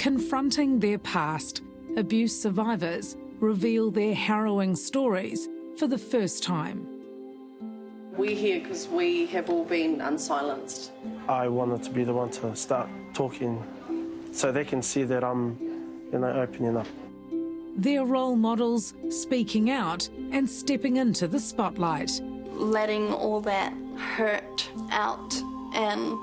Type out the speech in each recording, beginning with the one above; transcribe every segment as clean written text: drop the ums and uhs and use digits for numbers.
confronting their past, abuse survivors reveal their harrowing stories for the first time. We're here because we have all been unsilenced. I wanted to be the one to start talking so they can see that I'm, opening up. They're role models speaking out and stepping into the spotlight. Letting all that hurt out and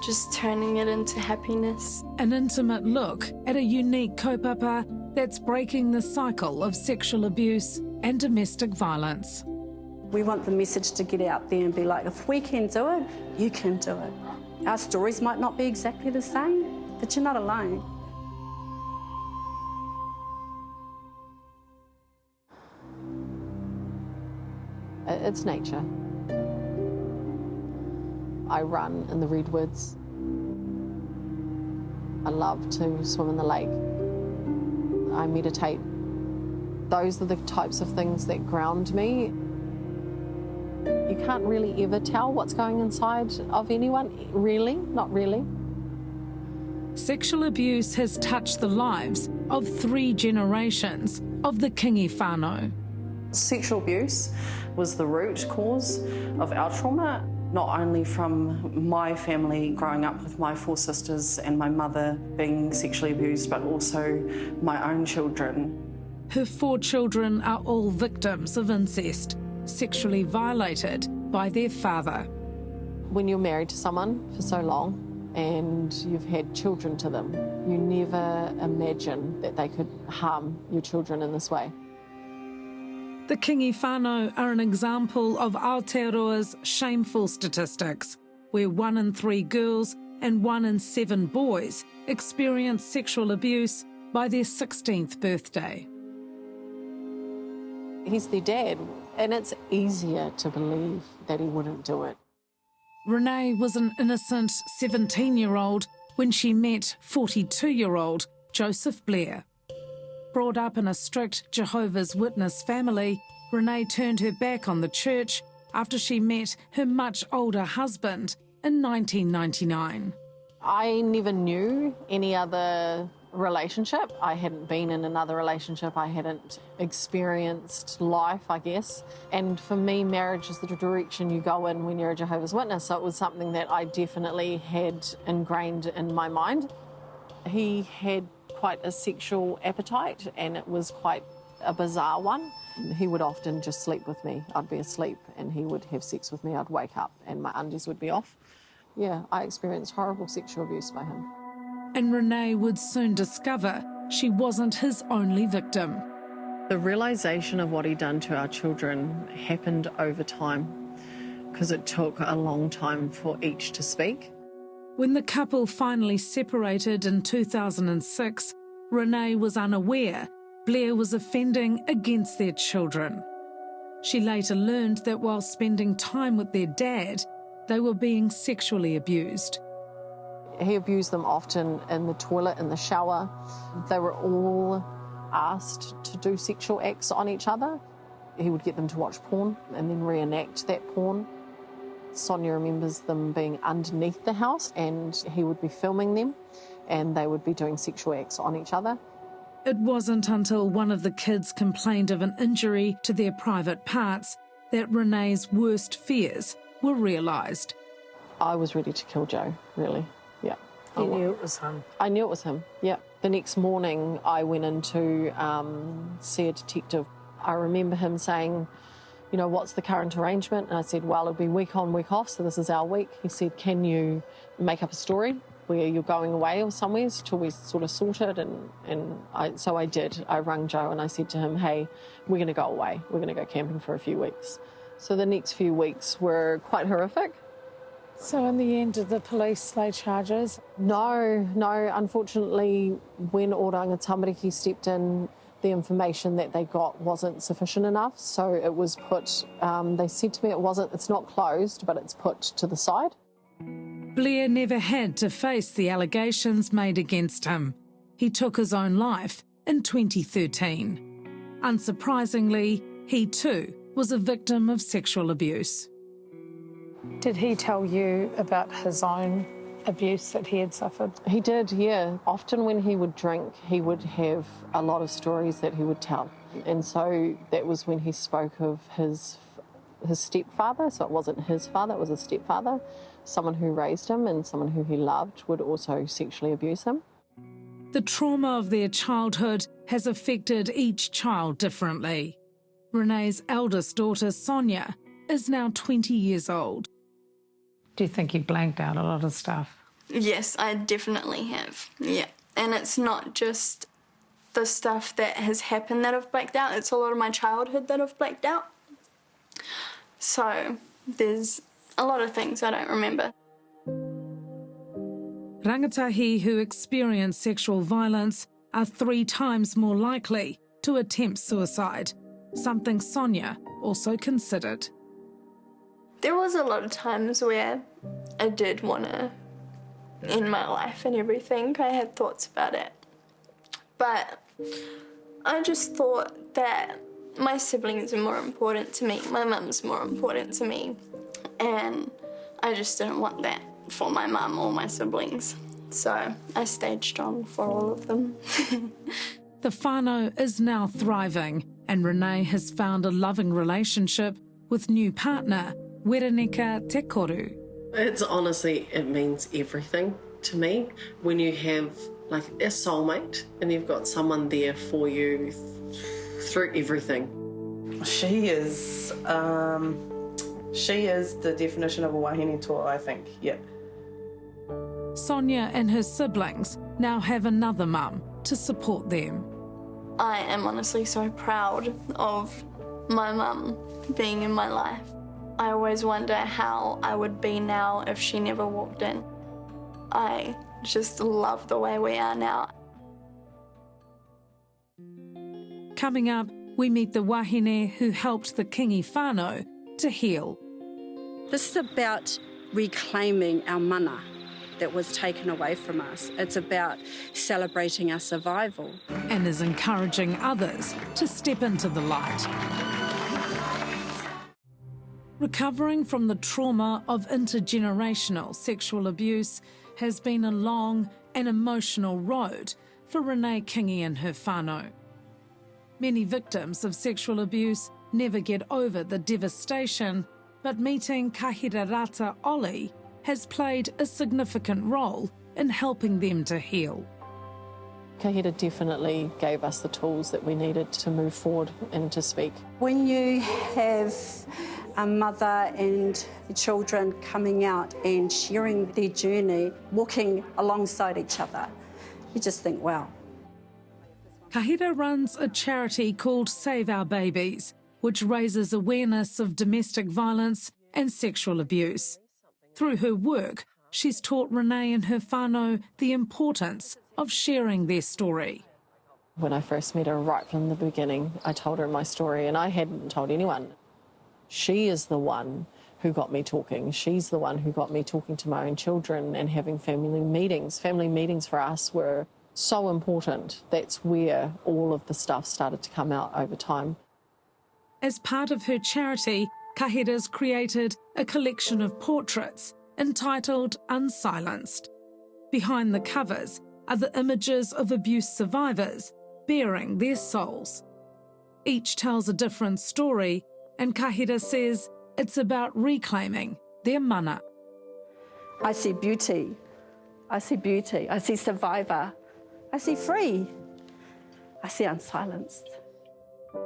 just turning it into happiness. An intimate look at a unique kaupapa that's breaking the cycle of sexual abuse and domestic violence. We want the message to get out there and be like, if we can do it, you can do it. Our stories might not be exactly the same, but you're not alone. It's nature. I run in the redwoods. I love to swim in the lake. I meditate. Those are the types of things that ground me. You can't really ever tell what's going inside of anyone, really, not really. Sexual abuse has touched the lives of 3 generations of the Kingi whānau. Sexual abuse was the root cause of our trauma, not only from my family growing up with my 4 sisters and my mother being sexually abused, but also my own children. Her 4 children are all victims of incest, sexually violated by their father. When you're married to someone for so long and you've had children to them, you never imagine that they could harm your children in this way. The Kingi whānau are an example of Aotearoa's shameful statistics, where 1 in 3 girls and 1 in 7 boys experience sexual abuse by their 16th birthday. He's their dad, and it's easier to believe that he wouldn't do it. Renee was an innocent 17-year-old when she met 42-year-old Joseph Blair. Brought up in a strict Jehovah's Witness family, Renee turned her back on the church after she met her much older husband in 1999. I never knew any other relationship. I hadn't been in another relationship. I hadn't experienced life, I guess. And for me, marriage is the direction you go in when you're a Jehovah's Witness. So it was something that I definitely had ingrained in my mind. He had quite a sexual appetite, and it was quite a bizarre one. He would often just sleep with me. I'd be asleep and he would have sex with me. I'd wake up and my undies would be off. Yeah, I experienced horrible sexual abuse by him. And Renee would soon discover she wasn't his only victim. The realisation of what he'd done to our children happened over time, because it took a long time for each to speak. When the couple finally separated in 2006, Renee was unaware Blair was offending against their children. She later learned that while spending time with their dad, they were being sexually abused. He abused them often in the toilet, in the shower. They were all asked to do sexual acts on each other. He would get them to watch porn and then reenact that porn. Sonia remembers them being underneath the house and he would be filming them and they would be doing sexual acts on each other. It wasn't until one of the kids complained of an injury to their private parts that Renee's worst fears were realised. I was ready to kill Joe, really, yeah. You knew it was him? I knew it was him, yeah. The next morning I went in to see a detective. I remember him saying, you know, what's the current arrangement? And I said, well, it'll be week on, week off, so this is our week. He said, can you make up a story where you're going away or somewhere till we sort of sort it? So I did. I rang Joe and I said to him, hey, we're going to go away. We're going to go camping for a few weeks. So the next few weeks were quite horrific. So in the end, did the police lay charges? No. Unfortunately, when Oranga Tamariki stepped in, the information that they got wasn't sufficient enough, so it was put, they said to me it's not closed, but it's put to the side. Blair never had to face the allegations made against him. He took his own life in 2013. Unsurprisingly, he too was a victim of sexual abuse. Did he tell you about his own abuse that he had suffered? He did, yeah. Often when he would drink, he would have a lot of stories that he would tell. And so that was when he spoke of his stepfather. So it wasn't his father, it was a stepfather. Someone who raised him and someone who he loved would also sexually abuse him. The trauma of their childhood has affected each child differently. Renee's eldest daughter, Sonia, is now 20 years old. Do you think you blanked out a lot of stuff? Yes, I definitely have, yeah. And it's not just the stuff that has happened that I've blacked out, it's a lot of my childhood that I've blacked out. So there's a lot of things I don't remember. Rangatahi who experience sexual violence are 3 times more likely to attempt suicide, something Sonia also considered. There was a lot of times where I did want to end my life and everything. I had thoughts about it. But I just thought that my siblings are more important to me. My mum's more important to me. And I just didn't want that for my mum or my siblings. So I stayed strong for all of them. The whānau is now thriving, and Renee has found a loving relationship with new partner, Werenika Te Koru. It's honestly, it means everything to me when you have like a soulmate and you've got someone there for you through everything. She is the definition of a wahine toa, I think, yeah. Sonia and her siblings now have another mum to support them. I am honestly so proud of my mum being in my life. I always wonder how I would be now if she never walked in. I just love the way we are now. Coming up, we meet the wahine who helped the Kingi whānau to heal. This is about reclaiming our mana that was taken away from us. It's about celebrating our survival. And is encouraging others to step into the light. Recovering from the trauma of intergenerational sexual abuse has been a long and emotional road for Renee Kingi and her whānau. Many victims of sexual abuse never get over the devastation, but meeting Kahira-Rata Olley has played a significant role in helping them to heal. Kahira definitely gave us the tools that we needed to move forward and to speak. When you have a mother and children coming out and sharing their journey, walking alongside each other, you just think, wow. Kahira runs a charity called Save Our Babies, which raises awareness of domestic violence and sexual abuse. Through her work, she's taught Renee and her whānau the importance of sharing their story. When I first met her right from the beginning, I told her my story and I hadn't told anyone. She is the one who got me talking. She's the one who got me talking to my own children and having family meetings. Family meetings for us were so important. That's where all of the stuff started to come out over time. As part of her charity, Kahira's created a collection of portraits entitled Unsilenced. Behind the covers are the images of abuse survivors bearing their souls. Each tells a different story, and Kahira says it's about reclaiming their mana. I see beauty. I see beauty. I see survivor. I see free. I see unsilenced.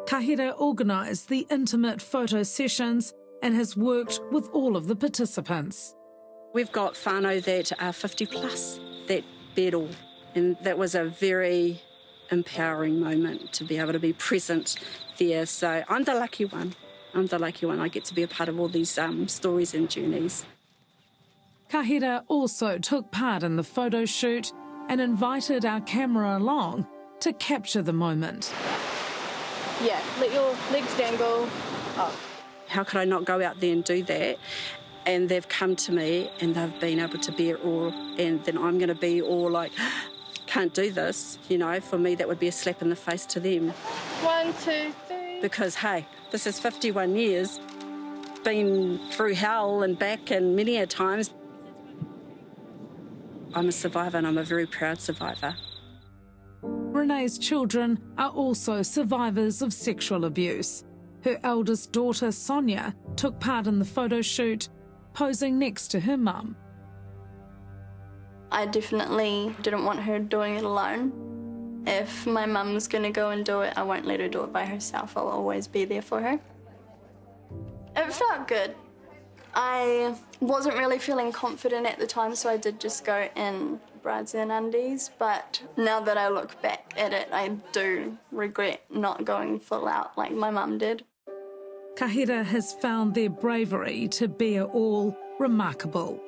Kahira organised the intimate photo sessions and has worked with all of the participants. We've got whānau that are 50 plus that bedal, and that was a very empowering moment to be able to be present there. So I'm the lucky one. I'm the lucky one. I get to be a part of all these stories and journeys. Kahira also took part in the photo shoot and invited our camera along to capture the moment. Yeah, let your legs dangle up. How could I not go out there and do that? And they've come to me and they've been able to bear it all, and then I'm going to be all like, can't do this, you know. For me, that would be a slap in the face to them. 1, 2, 3. Because, hey, this is 51 years, been through hell and back and many a times. I'm a survivor and I'm a very proud survivor. Renee's children are also survivors of sexual abuse. Her eldest daughter, Sonia, took part in the photo shoot, posing next to her mum. I definitely didn't want her doing it alone. If my mum's going to go and do it, I won't let her do it by herself. I'll always be there for her. It felt good. I wasn't really feeling confident at the time, so I did just go in bras and undies. But now that I look back at it, I do regret not going full out like my mum did. Kahira has found their bravery to bear all remarkable.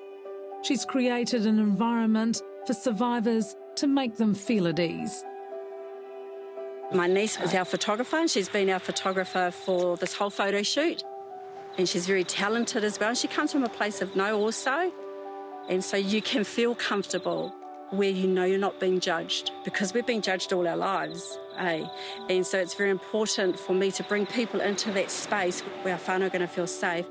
She's created an environment for survivors to make them feel at ease. My niece was our photographer, and she's been our photographer for this whole photo shoot. And she's very talented as well. She comes from a place of no also. And so you can feel comfortable where you know you're not being judged, because we've been judged all our lives, eh? And so it's very important for me to bring people into that space where our whānau are going to feel safe.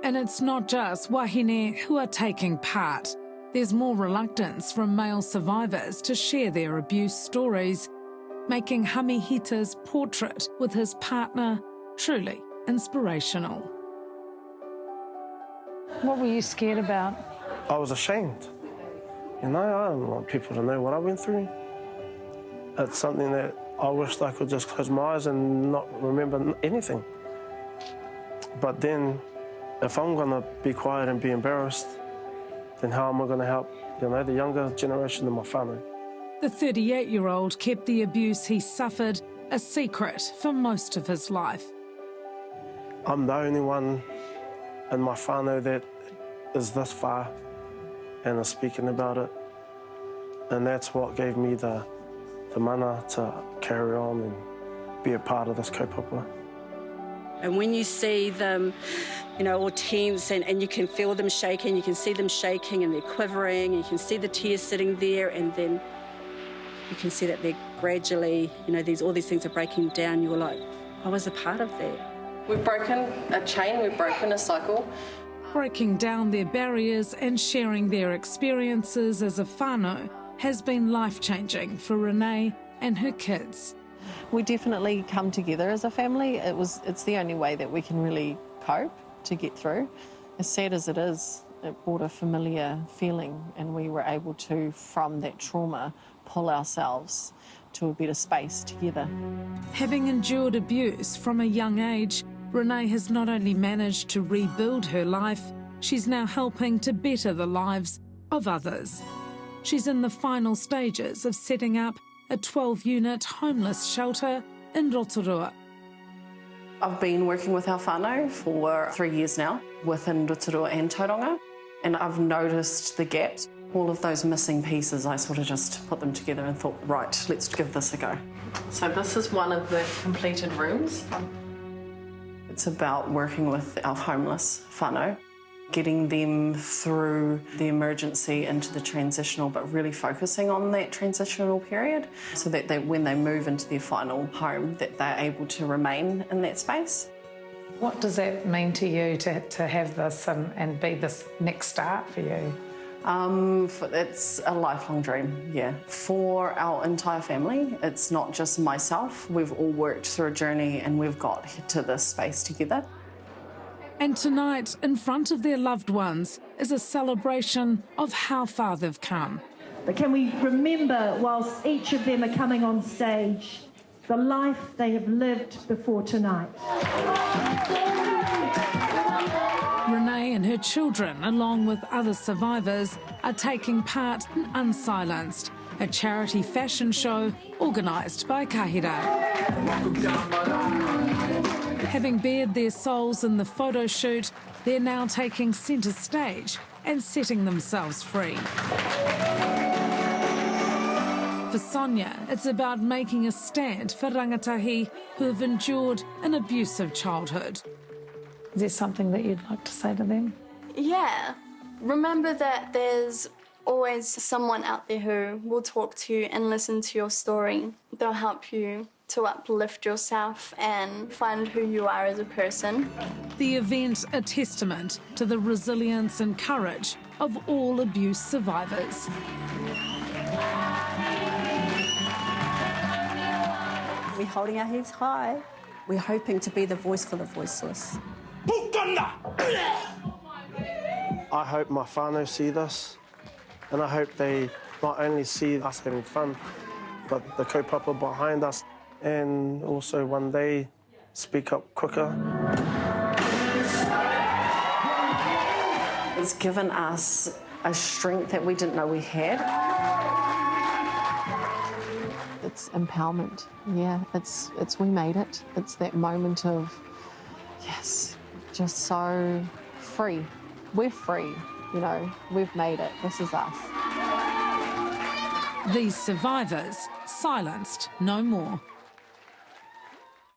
And it's not just wahine who are taking part. There's more reluctance from male survivors to share their abuse stories, making Hami Hita's portrait with his partner truly inspirational. What were you scared about? I was ashamed. You know, I don't want people to know what I went through. It's something that I wished I could just close my eyes and not remember anything. But then, if I'm going to be quiet and be embarrassed, then how am I going to help, you know, the younger generation in my family? The 38-year-old kept the abuse he suffered a secret for most of his life. I'm the only one in my whānau that is this far and is speaking about it. And that's what gave me the mana to carry on and be a part of this kaupapa. And when you see them, you know, all tense and you can feel them shaking, you can see them shaking and they're quivering, and you can see the tears sitting there, and then you can see that they're gradually, you know, all these things are breaking down. You're like, I was a part of that. We've broken a chain, we've broken a cycle. Breaking down their barriers and sharing their experiences as a whānau has been life-changing for Renee and her kids. We definitely come together as a family. It's the only way that we can really cope to get through. As sad as it is, it brought a familiar feeling, and we were able to, from that trauma, pull ourselves to a better space together. Having endured abuse from a young age, Renee has not only managed to rebuild her life, she's now helping to better the lives of others. She's in the final stages of setting up a 12-unit homeless shelter in Rotorua. I've been working with our whānau for 3 years now, within Rotorua and Tauranga, and I've noticed the gaps. All of those missing pieces, I sort of just put them together and thought, right, let's give this a go. So this is one of the completed rooms. It's about working with our homeless whānau, getting them through the emergency into the transitional, but really focusing on that transitional period so that when they move into their final home, that they're able to remain in that space. What does that mean to you to have this and be this next start for you? It's a lifelong dream, yeah. For our entire family, it's not just myself. We've all worked through a journey and we've got to this space together. And tonight, in front of their loved ones, is a celebration of how far they've come. But can we remember, whilst each of them are coming on stage, the life they have lived before tonight? Renee and her children, along with other survivors, are taking part in Unsilenced, a charity fashion show organised by Kahira. Having bared their souls in the photo shoot, they're now taking centre stage and setting themselves free. For Sonia, it's about making a stand for rangatahi who have endured an abusive childhood. Is there something that you'd like to say to them? Yeah. Remember that there's always someone out there who will talk to you and listen to your story. They'll help you to uplift yourself and find who you are as a person. The event a testament to the resilience and courage of all abuse survivors. We're holding our heads high. We're hoping to be the voice for the voiceless. I hope my whānau see this, and I hope they not only see us having fun, but the kaupapa behind us, and also one day speak up quicker. It's given us a strength that we didn't know we had. It's empowerment. Yeah, it's we made it. It's that moment of, yes, just so free. We're free, you know, we've made it. This is us. These survivors silenced no more.